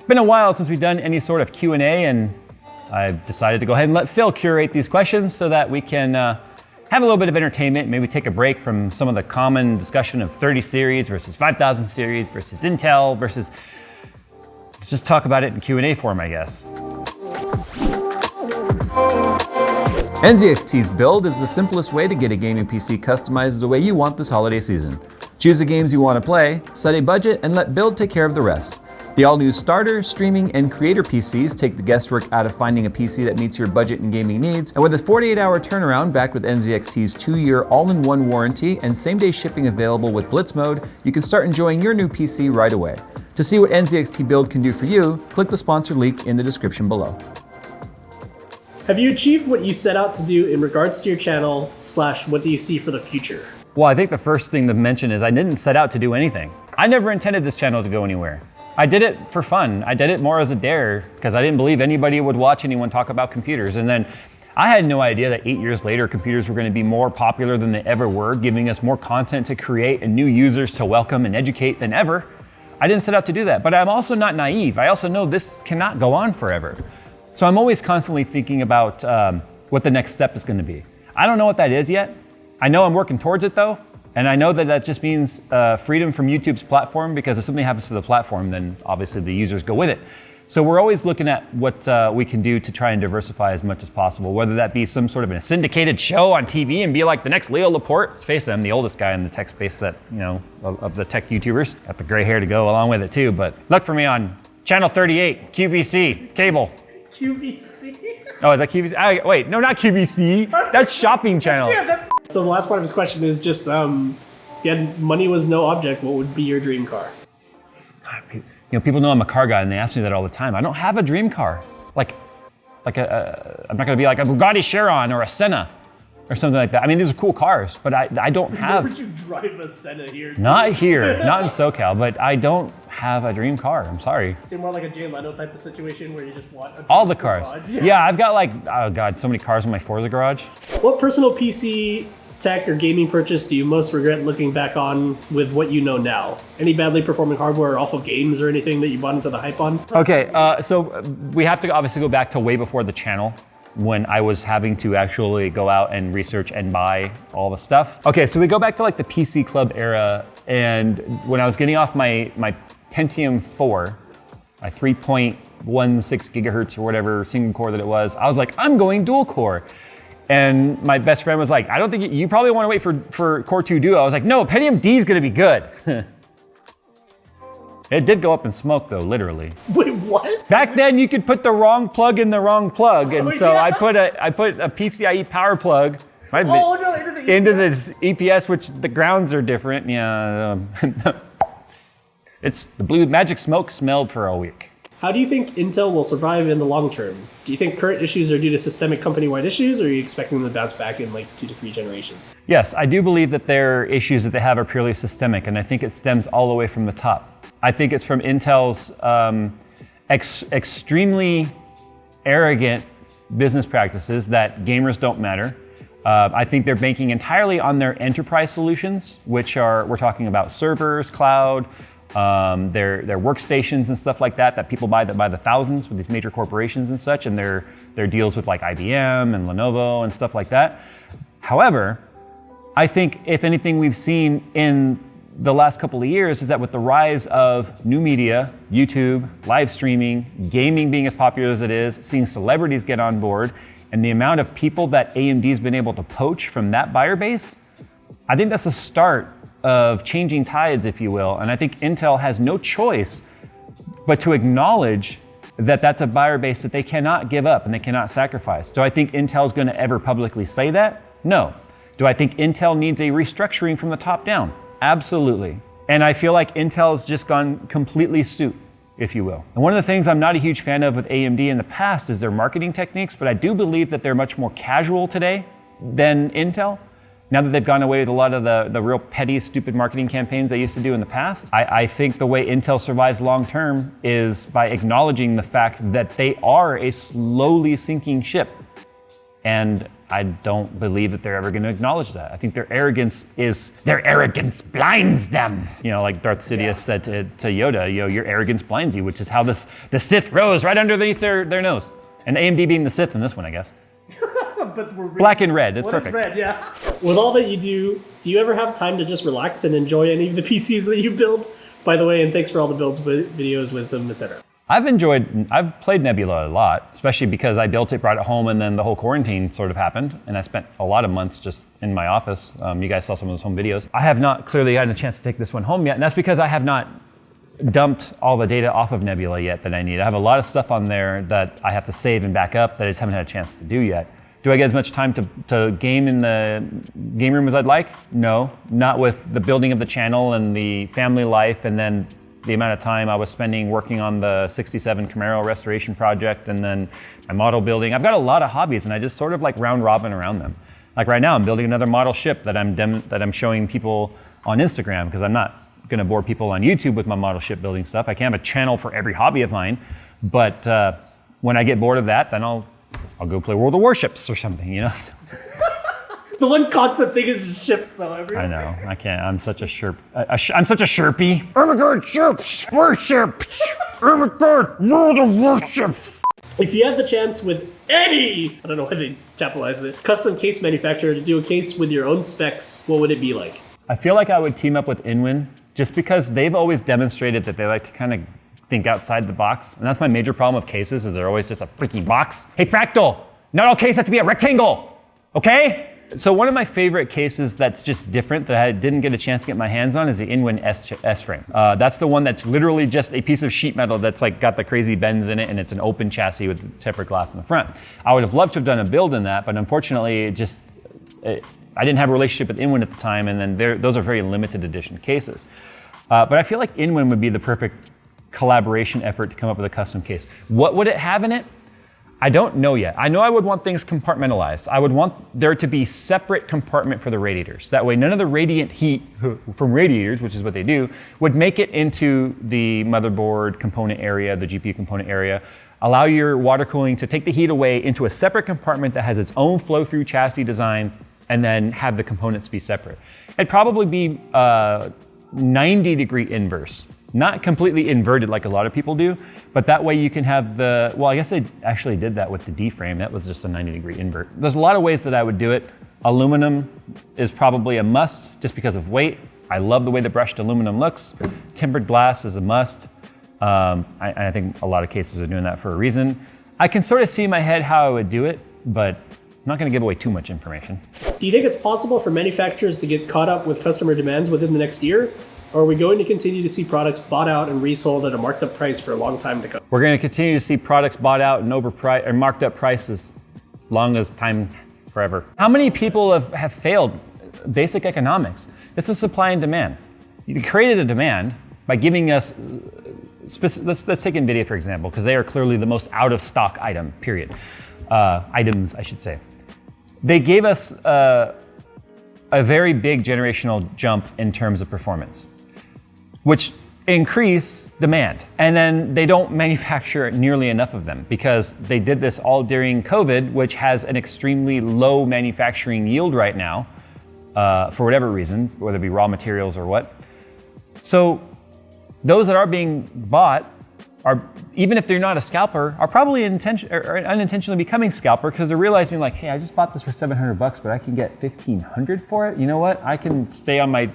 It's been a while since we've done any sort of Q&A, and I've decided to go ahead and let Phil curate these questions so that we can have a little bit of entertainment, maybe take a break from some of the common discussion of 30 series versus 5000 series versus Intel versus, let's just talk about it in Q&A form, I guess. NZXT's Build is the simplest way to get a gaming PC customized the way you want this holiday season. Choose the games you want to play, set a budget, and let Build take care of the rest. The all-new starter, streaming, and creator PCs take the guesswork out of finding a PC that meets your budget and gaming needs, and with a 48-hour turnaround backed with NZXT's 2-year all-in-one warranty and same-day shipping available with Blitz mode, you can start enjoying your new PC right away. To see what NZXT Build can do for you, click the sponsor link in the description below. Have you achieved what you set out to do in regards to your channel / what do you see for the future? Well, I think the first thing to mention is I didn't set out to do anything. I never intended this channel to go anywhere. I did it for fun. I did it more as a dare because I didn't believe anybody would watch anyone talk about computers. And then I had no idea that 8 years later, computers were going to be more popular than they ever were, giving us more content to create and new users to welcome and educate than ever. I didn't set out to do that, but I'm also not naive. I also know this cannot go on forever. So I'm always constantly thinking about what the next step is going to be. I don't know what that is yet. I know I'm working towards it though. And I know that that just means freedom from YouTube's platform, because if something happens to the platform, then obviously the users go with it. So we're always looking at what we can do to try and diversify as much as possible, whether that be some sort of a syndicated show on TV and be like the next Leo Laporte. Let's face it, I'm the oldest guy in the tech space that, you know, of the tech YouTubers. Got the gray hair to go along with it too, but look for me on Channel 38, QVC, cable. QVC? Oh, is that QVC? Wait, no, not QVC. That's Shopping Channel. So the last part of his question is just, if you had money was no object, what would be your dream car? You know, people know I'm a car guy, and they ask me that all the time. I don't have a dream car. I'm not gonna be like a Bugatti Chiron or a Senna or something like that. I mean, these are cool cars, but I don't have. Where would you drive a Senna here? Not here, not in SoCal, but I don't have a dream car. I'm sorry. Seem more like a Jay Leno type of situation where you just want a all the cars. Garage. Yeah, I've got like, oh God, so many cars in my Forza garage. What personal PC tech or gaming purchase do you most regret looking back on with what you know now? Any badly performing hardware or awful games or anything that you bought into the hype on? Okay, so we have to obviously go back to way before the channel, when I was having to actually go out and research and buy all the stuff. Okay, so we go back to like the PC Club era, and when I was getting off my Pentium 4, my 3.16 gigahertz or whatever single core that it was, I was like, I'm going dual core. And my best friend was like, I don't think you probably want to wait for Core 2 Duo. I was like, no, Pentium D is gonna be good. It did go up in smoke though, literally. Wait, what? Back then you could put the wrong plug in the wrong plug, and so yeah. I put a PCIe power plug into this EPS, which the grounds are different. Yeah, it's the blue magic smoke smelled for a week. How do you think Intel will survive in the long term? Do you think current issues are due to systemic company-wide issues, or are you expecting them to bounce back in like 2 to 3 generations? Yes, I do believe that their issues that they have are purely systemic, and I think it stems all the way from the top. I think it's from Intel's extremely arrogant business practices that gamers don't matter. I think they're banking entirely on their enterprise solutions, which are, we're talking about servers, cloud, their workstations and stuff like that people buy that by the thousands with these major corporations and such, and their deals with like IBM and Lenovo and stuff like that. However, I think if anything we've seen in the last couple of years is that with the rise of new media, YouTube, live streaming, gaming being as popular as it is, seeing celebrities get on board, and the amount of people that AMD's been able to poach from that buyer base, I think that's the start of changing tides, if you will. And I think Intel has no choice but to acknowledge that that's a buyer base that they cannot give up and they cannot sacrifice. Do I think Intel's gonna ever publicly say that? No. Do I think Intel needs a restructuring from the top down? Absolutely. And I feel like Intel's just gone completely suit, if you will. And one of the things I'm not a huge fan of with AMD in the past is their marketing techniques, but I do believe that they're much more casual today than Intel. Now that they've gone away with a lot of the real petty, stupid marketing campaigns they used to do in the past, I think the way Intel survives long term is by acknowledging the fact that they are a slowly sinking ship. And I don't believe that they're ever going to acknowledge that. I think their arrogance blinds them. You know, like Darth Sidious said to Yoda, your arrogance blinds you, which is how the Sith rose right underneath their nose. And AMD being the Sith in this one, I guess. But we're black and red, it's perfect. Red, yeah. With all that you do you ever have time to just relax and enjoy any of the PCs that you build? By the way, and thanks for all the builds, videos, wisdom, etc. I've played Nebula a lot, especially because I built it, brought it home, and then the whole quarantine sort of happened, and I spent a lot of months just in my office. You guys saw some of those home videos. I have not clearly gotten a chance to take this one home yet, and that's because I have not dumped all the data off of Nebula yet that I need. I have a lot of stuff on there that I have to save and back up that I just haven't had a chance to do yet. Do I get as much time to game in the game room as I'd like? No, not with the building of the channel and the family life, and then the amount of time I was spending working on the 67 Camaro restoration project and then my model building. I've got a lot of hobbies and I just sort of like round robin around them. Like right now I'm building another model ship that I'm showing people on Instagram because I'm not gonna bore people on YouTube with my model ship building stuff. I can't have a channel for every hobby of mine, but when I get bored of that, then I'll go play World of Warships or something, you know? The one constant thing is ships, though. I know. I can't. I'm such a sherp. I'm such a sherpy. Oh my God, ships, warships. Oh my God, World of Warships. If you had the chance with any, I don't know why they capitalized it, custom case manufacturer to do a case with your own specs, what would it be like? I feel like I would team up with Inwin just because they've always demonstrated that they like to kind of think outside the box. And that's my major problem with cases is they're always just a freaky box. Hey, Fractal, not all cases have to be a rectangle, okay? So one of my favorite cases that's just different that I didn't get a chance to get my hands on is the Inwin S-frame. That's the one that's literally just a piece of sheet metal that's like got the crazy bends in it and it's an open chassis with tempered glass in the front. I would have loved to have done a build in that, but unfortunately I didn't have a relationship with Inwin at the time, and then those are very limited edition cases. But I feel like Inwin would be the perfect collaboration effort to come up with a custom case. What would it have in it? I don't know yet. I know I would want things compartmentalized. I would want there to be separate compartment for the radiators. That way none of the radiant heat from radiators, which is what they do, would make it into the motherboard component area, the GPU component area. Allow your water cooling to take the heat away into a separate compartment that has its own flow-through chassis design, and then have the components be separate. It'd probably be 90-degree inverse. Not completely inverted like a lot of people do, but that way you can have well, I guess they actually did that with the D-frame. That was just a 90-degree invert. There's a lot of ways that I would do it. Aluminum is probably a must just because of weight. I love the way the brushed aluminum looks. Tempered glass is a must. I think a lot of cases are doing that for a reason. I can sort of see in my head how I would do it, but I'm not gonna give away too much information. Do you think it's possible for manufacturers to get caught up with customer demands within the next year? Or are we going to continue to see products bought out and resold at a marked up price for a long time to come? We're going to continue to see products bought out and marked up prices as long as time, forever. How many people have failed basic economics? This is supply and demand. You created a demand by giving us, let's take NVIDIA for example, because they are clearly the most out of stock item, period. Items, I should say. They gave us a very big generational jump in terms of performance, which increase demand. And then they don't manufacture nearly enough of them because they did this all during COVID, which has an extremely low manufacturing yield right now, for whatever reason, whether it be raw materials or what. So those that are being bought are, even if they're not a scalper, are probably unintentionally becoming scalper because they're realizing like, hey, I just bought this for $700, but I can get $1,500 for it. You know what? I can stay on my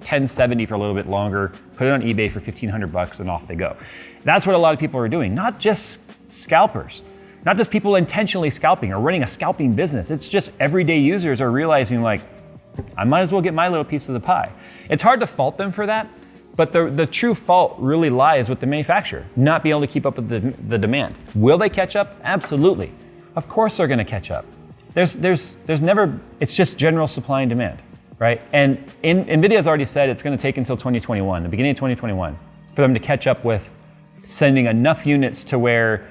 1070 for a little bit longer, put it on eBay for $1,500 and off they go. That's what a lot of people are doing, not just scalpers, not just people intentionally scalping or running a scalping business. It's just everyday users are realizing like, I might as well get my little piece of the pie. It's hard to fault them for that, but the true fault really lies with the manufacturer, not being able to keep up with the demand. Will they catch up? Absolutely. Of course they're gonna catch up. There's never, it's just general supply and demand. Right? And NVIDIA's already said it's going to take until 2021, the beginning of 2021, for them to catch up with sending enough units to where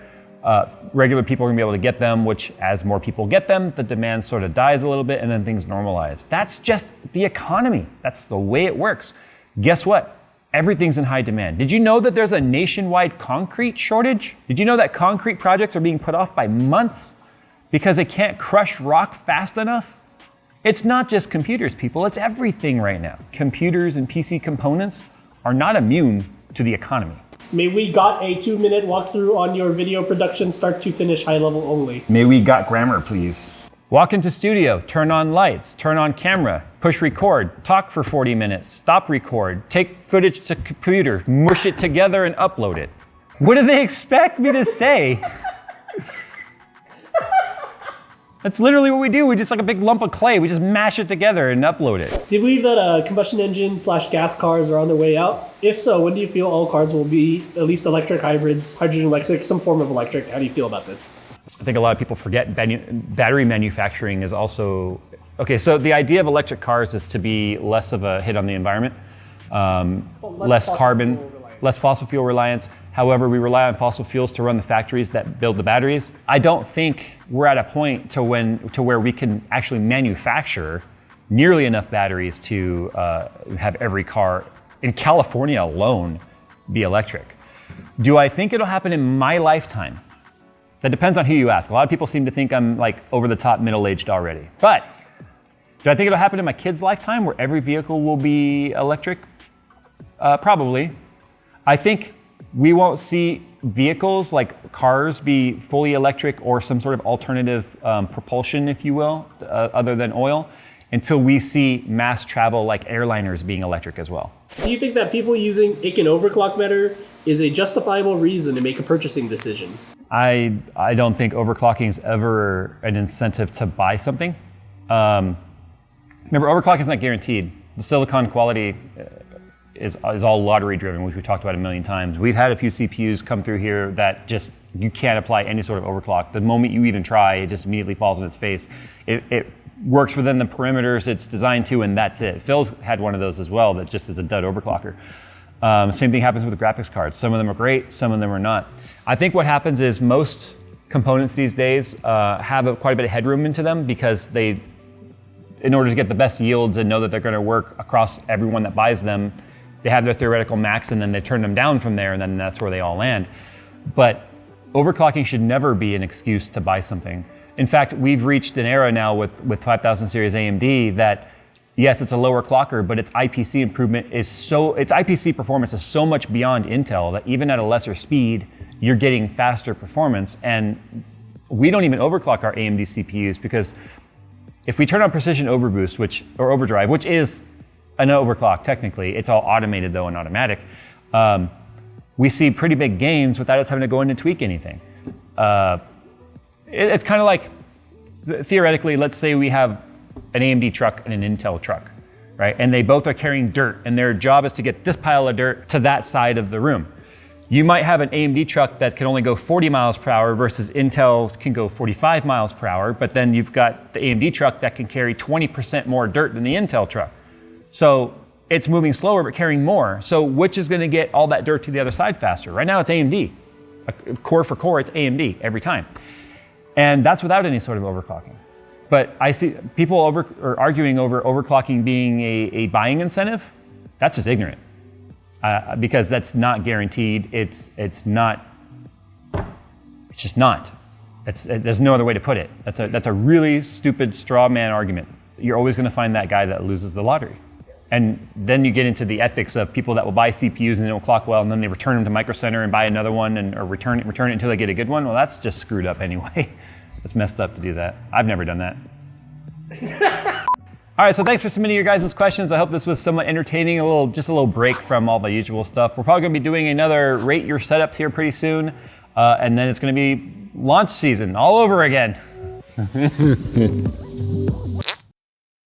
regular people are going to be able to get them, which as more people get them, the demand sort of dies a little bit and then things normalize. That's just the economy. That's the way it works. Guess what? Everything's in high demand. Did you know that there's a nationwide concrete shortage? Did you know that concrete projects are being put off by months because it can't crush rock fast enough? It's not just computers, people, it's everything right now. Computers and PC components are not immune to the economy. May we got a 2-minute walkthrough on your video production, start to finish, high level only. May we got grammar, please. Walk into studio, turn on lights, turn on camera, push record, talk for 40 minutes, stop record, take footage to computer, mush it together and upload it. What do they expect me to say? That's literally what we do. We just like a big lump of clay. We just mash it together and upload it. Do you believe that combustion engine / gas cars are on their way out? If so, when do you feel all cars will be at least electric hybrids, hydrogen electric, some form of electric? How do you feel about this? I think a lot of people forget battery manufacturing is also, okay, so the idea of electric cars is to be less of a hit on the environment, less carbon, less fossil fuel reliance. However, we rely on fossil fuels to run the factories that build the batteries. I don't think we're at a point to where we can actually manufacture nearly enough batteries to have every car in California alone be electric. Do I think it'll happen in my lifetime? That depends on who you ask. A lot of people seem to think I'm like over the top middle-aged already. But do I think it'll happen in my kid's lifetime where every vehicle will be electric? Probably. I think we won't see vehicles like cars be fully electric or some sort of alternative propulsion, if you will, other than oil, until we see mass travel like airliners being electric as well. Do you think that people using it can overclock better is a justifiable reason to make a purchasing decision? I don't think overclocking is ever an incentive to buy something. Remember, overclocking is not guaranteed. The silicon quality is all lottery driven, which we talked about a million times. We've had a few CPUs come through here that just, you can't apply any sort of overclock. The moment you even try, it just immediately falls on its face. It works within the parameters it's designed to, and that's it. Phil's had one of those as well that just is a dud overclocker. Same thing happens with the graphics cards. Some of them are great, some of them are not. I think what happens is most components these days have quite a bit of headroom into them because in order to get the best yields and know that they're going to work across everyone that buys them, they have their theoretical max and then they turn them down from there, and then that's where they all land. But overclocking should never be an excuse to buy something. In fact, we've reached an era now with 5000 series AMD that, yes, it's a lower clocker, but its IPC its IPC performance is so much beyond Intel that even at a lesser speed, you're getting faster performance. And we don't even overclock our AMD CPUs because if we turn on precision overboost, or overdrive, which is an overclock technically, it's all automated though and automatic, we see pretty big gains without us having to go in and tweak anything. It's kind of like, theoretically, let's say we have an AMD truck and an Intel truck, right? And they both are carrying dirt, and their job is to get this pile of dirt to that side of the room. You might have an AMD truck that can only go 40 miles per hour versus Intel can go 45 miles per hour, but then you've got the AMD truck that can carry 20% more dirt than the Intel truck. So it's moving slower but carrying more. So which is going to get all that dirt to the other side faster? Right now it's AMD. Core for core, it's AMD every time. And that's without any sort of overclocking. But I see people arguing over overclocking being a buying incentive. That's just ignorant. Because that's not guaranteed. It's just not. There's no other way to put it. That's a really stupid straw man argument. You're always going to find that guy that loses the lottery. And then you get into the ethics of people that will buy CPUs and they don't clock well, and then they return them to Micro Center and buy another one, or return it until they get a good one. Well, that's just screwed up anyway. It's messed up to do that. I've never done that. All right, so thanks for submitting your guys' questions. I hope this was somewhat entertaining, just a little break from all the usual stuff. We're probably gonna be doing another rate your setups here pretty soon, and then it's gonna be launch season all over again.